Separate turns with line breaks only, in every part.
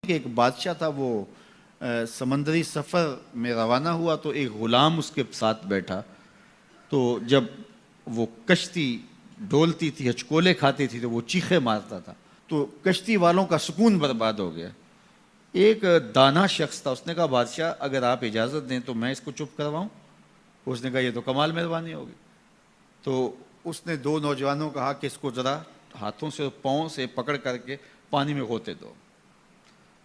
کہ ایک بادشاہ تھا، وہ سمندری سفر میں روانہ ہوا تو ایک غلام اس کے ساتھ بیٹھا. تو جب وہ کشتی ڈولتی تھی، ہچکولے کھاتی تھی، تو وہ چیخے مارتا تھا. تو کشتی والوں کا سکون برباد ہو گیا. ایک دانا شخص تھا، اس نے کہا بادشاہ اگر آپ اجازت دیں تو میں اس کو چپ کرواؤں. اس نے کہا یہ تو کمال مہربانی ہوگی. تو اس نے دو نوجوانوں کو کہا کہ اس کو ذرا ہاتھوں سے پاؤں سے پکڑ کر کے پانی میں غوطے دو.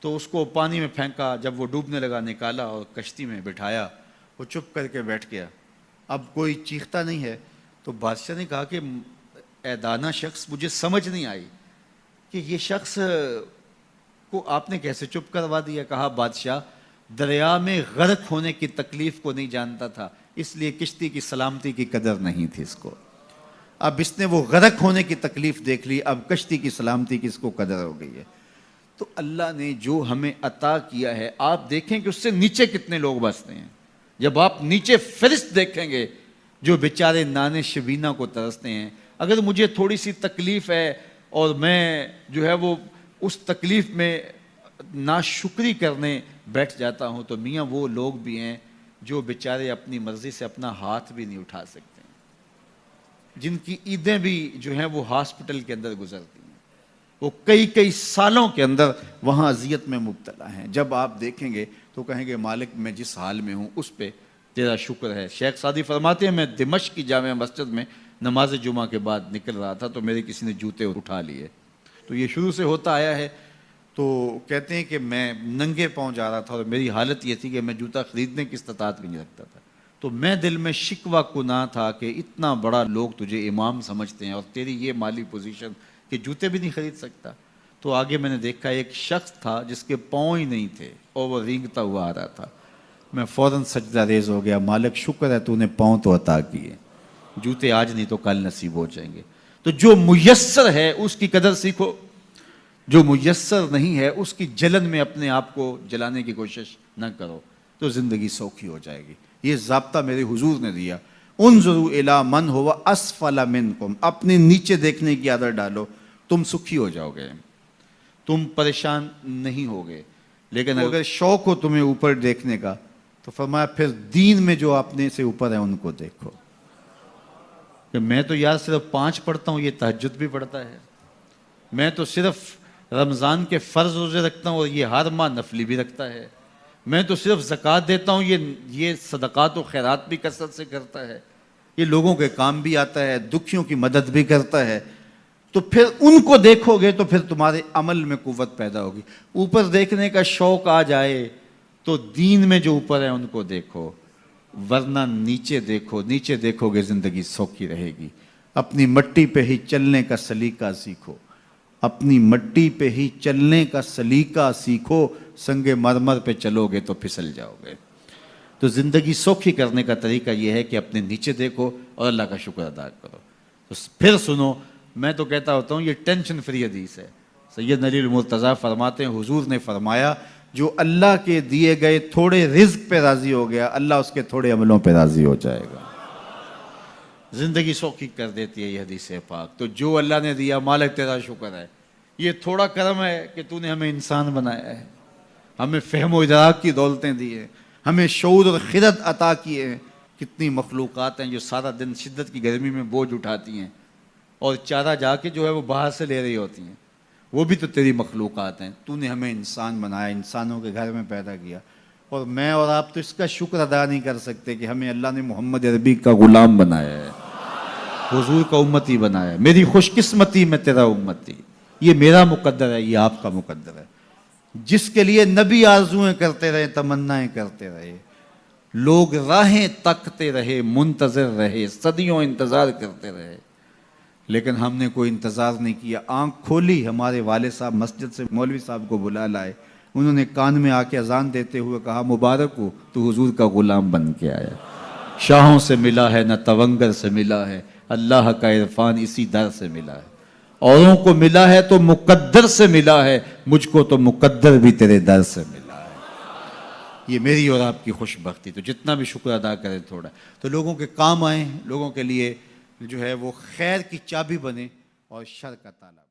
تو اس کو پانی میں پھینکا، جب وہ ڈوبنے لگا نکالا اور کشتی میں بٹھایا. وہ چپ کر کے بیٹھ گیا، اب کوئی چیختا نہیں ہے. تو بادشاہ نے کہا کہ اے دانا شخص، مجھے سمجھ نہیں آئی کہ یہ شخص کو آپ نے کیسے چپ کروا دیا. کہا بادشاہ دریا میں غرق ہونے کی تکلیف کو نہیں جانتا تھا، اس لیے کشتی کی سلامتی کی قدر نہیں تھی اس کو. اب اس نے وہ غرق ہونے کی تکلیف دیکھ لی، اب کشتی کی سلامتی کی اس کو قدر ہو گئی ہے. تو اللہ نے جو ہمیں عطا کیا ہے، آپ دیکھیں کہ اس سے نیچے کتنے لوگ بستے ہیں. جب آپ نیچے فرشت دیکھیں گے جو بیچارے نانے شبینہ کو ترستے ہیں. اگر مجھے تھوڑی سی تکلیف ہے اور میں جو ہے وہ اس تکلیف میں ناشکری کرنے بیٹھ جاتا ہوں، تو میاں وہ لوگ بھی ہیں جو بیچارے اپنی مرضی سے اپنا ہاتھ بھی نہیں اٹھا سکتے، جن کی عیدیں بھی جو ہیں وہ ہاسپٹل کے اندر گزرتی ہیں. وہ کئی سالوں کے اندر وہاں اذیت میں مبتلا ہیں. جب آپ دیکھیں گے تو کہیں گے مالک میں جس حال میں ہوں اس پہ تیرا شکر ہے. شیخ سعدی فرماتے ہیں میں دمشق کی جامع مسجد میں نماز جمعہ کے بعد نکل رہا تھا تو میرے کسی نے جوتے اٹھا لیے. تو یہ شروع سے ہوتا آیا ہے. تو کہتے ہیں کہ میں ننگے پاؤں جا رہا تھا اور میری حالت یہ تھی کہ میں جوتا خریدنے کی استطاعت بھی نہیں رکھتا تھا. تو میں دل میں شکوہ کناں تھا کہ اتنا بڑا لوگ تجھے امام سمجھتے ہیں اور تیری یہ مالی پوزیشن کہ جوتے بھی نہیں خرید سکتا. تو آگے میں نے دیکھا ایک شخص تھا جس کے پاؤں ہی نہیں تھے اور وہ رینگتا ہوا آ رہا تھا. میں فوراً سجدہ ریز ہو گیا، مالک شکر ہے تو نے پاؤں تو عطا کیے، جوتے آج نہیں تو کل نصیب ہو جائیں گے. تو جو میسر ہے اس کی قدر سیکھو، جو میسر نہیں ہے اس کی جلن میں اپنے آپ کو جلانے کی کوشش نہ کرو، تو زندگی سوکھی ہو جائے گی. یہ ضابطہ میرے حضور نے دیا. انظروا الی من هو اسفل منکم، اپنے نیچے دیکھنے کی عادت ڈالو، تم سکھی ہو جاؤ گے، تم پریشان نہیں ہوگے. لیکن اگر شوق ہو تمہیں اوپر دیکھنے کا تو فرمایا پھر دین میں جو اپنے سے اوپر ہیں ان کو دیکھو. کہ میں تو یار صرف 5 پڑھتا ہوں، یہ تہجد بھی پڑھتا ہے. میں تو صرف رمضان کے فرض روزے رکھتا ہوں اور یہ ہر ماہ نفلی بھی رکھتا ہے. میں تو صرف زکوٰۃ دیتا ہوں، یہ صدقات و خیرات بھی کثرت سے کرتا ہے. یہ لوگوں کے کام بھی آتا ہے، دکھیوں کی مدد بھی کرتا ہے. تو پھر ان کو دیکھو گے تو پھر تمہارے عمل میں قوت پیدا ہوگی. اوپر دیکھنے کا شوق آ جائے تو دین میں جو اوپر ہیں ان کو دیکھو، ورنہ نیچے دیکھو. نیچے دیکھو گے زندگی سوکھی رہے گی. اپنی مٹی پہ ہی چلنے کا سلیقہ سیکھو، اپنی مٹی پہ ہی چلنے کا سلیقہ سیکھو. سنگ مرمر پہ چلو گے تو پھسل جاؤ گے. تو زندگی سوکھی کرنے کا طریقہ یہ ہے کہ اپنے نیچے دیکھو اور اللہ کا شکر ادا کرو. تو پھر سنو، میں تو کہتا ہوتا ہوں یہ ٹینشن فری حدیث ہے. سید علی المرتضیٰ فرماتے ہیں حضور نے فرمایا جو اللہ کے دیے گئے تھوڑے رزق پہ راضی ہو گیا، اللہ اس کے تھوڑے عملوں پہ راضی ہو جائے گا. زندگی سوکھی کر دیتی ہے یہ حدیث پاک. تو جو اللہ نے دیا مالک تیرا شکر ہے. یہ تھوڑا کرم ہے کہ تو نے ہمیں انسان بنایا ہے، ہمیں فہم و ادراک کی دولتیں دی ہیں، ہمیں شعور اور خرد عطا کیے ہیں. کتنی مخلوقات ہیں جو سارا دن شدت کی گرمی میں بوجھ اٹھاتی ہیں اور چارہ جا کے جو ہے وہ باہر سے لے رہی ہوتی ہیں. وہ بھی تو تیری مخلوقات ہیں. تو نے ہمیں انسان بنایا، انسانوں کے گھر میں پیدا کیا. اور میں اور آپ تو اس کا شکر ادا نہیں کر سکتے کہ ہمیں اللہ نے محمد عربی کا غلام بنایا ہے، حضور کا امتی بنایا ہے. میری خوش قسمتی میں تیرا امتی. یہ میرا مقدر ہے، یہ آپ کا مقدر ہے. جس کے لیے نبی آرزویں کرتے رہے، تمنائیں کرتے رہے، لوگ راہیں تکتے رہے، منتظر رہے، صدیوں انتظار کرتے رہے، لیکن ہم نے کوئی انتظار نہیں کیا. آنکھ کھولی، ہمارے والد صاحب مسجد سے مولوی صاحب کو بلا لائے. انہوں نے کان میں آ کے اذان دیتے ہوئے کہا مبارک ہو، تو حضور کا غلام بن کے آیا. شاہوں سے ملا ہے نہ تونگر سے ملا ہے، اللہ کا عرفان اسی در سے ملا ہے. اوروں کو ملا ہے تو مقدر سے ملا ہے، مجھ کو تو مقدر بھی تیرے در سے ملا ہے. یہ میری اور آپ کی خوش بختی. تو جتنا بھی شکر ادا کرے تھوڑا، تو لوگوں کے کام آئیں، لوگوں کے لیے جو ہے وہ خیر کی چابی بنے اور شر کا تالا.